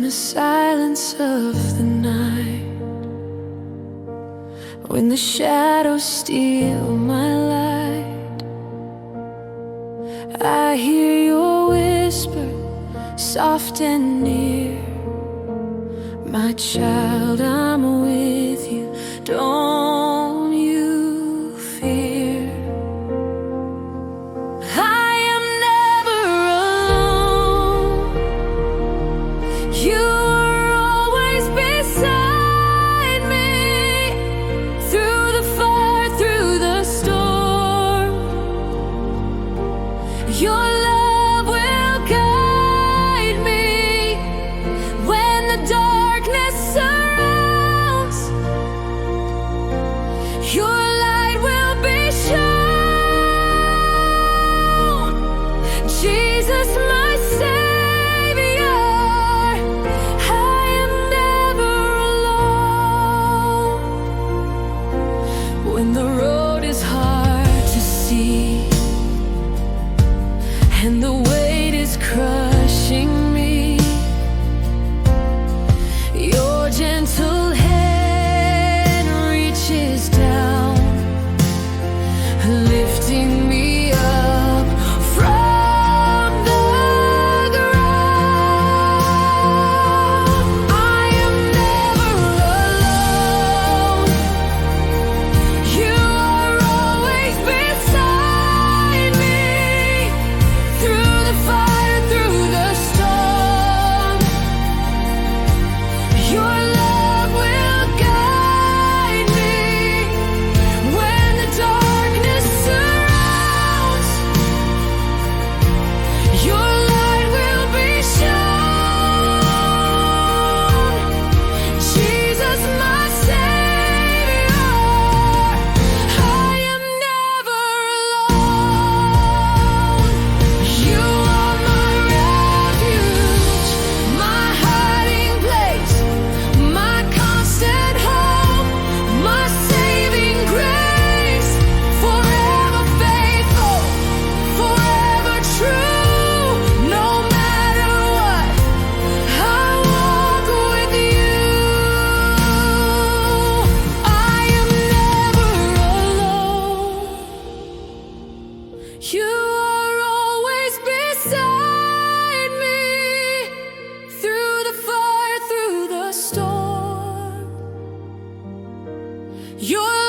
the silence of the night, when the shadows steal my light, I hear your whisper, soft and near. My child, I'm with you, don't you fear. I am never alone. You are always beside me, through the fire, through the storm. Your love will guide me when the darkness surrounds. Your light will be shown. Jesus, my Savior, I am never alone. When the road is hard to see and the weight is crushing me, your gentle hand reaches down, lifting me up from the ground. I am never alone. You are always beside me, through the fire, through the storm. Your love will guide me when the darkness surrounds. Your light will be shown. Jesus, my Savior, I am never alone. You are my refuge, my hiding place, my constant hope, my saving grace. Forever faithful, forever true. No matter what, I walk with you. I am never alone. You are always beside me, through the fire, through the storm. Your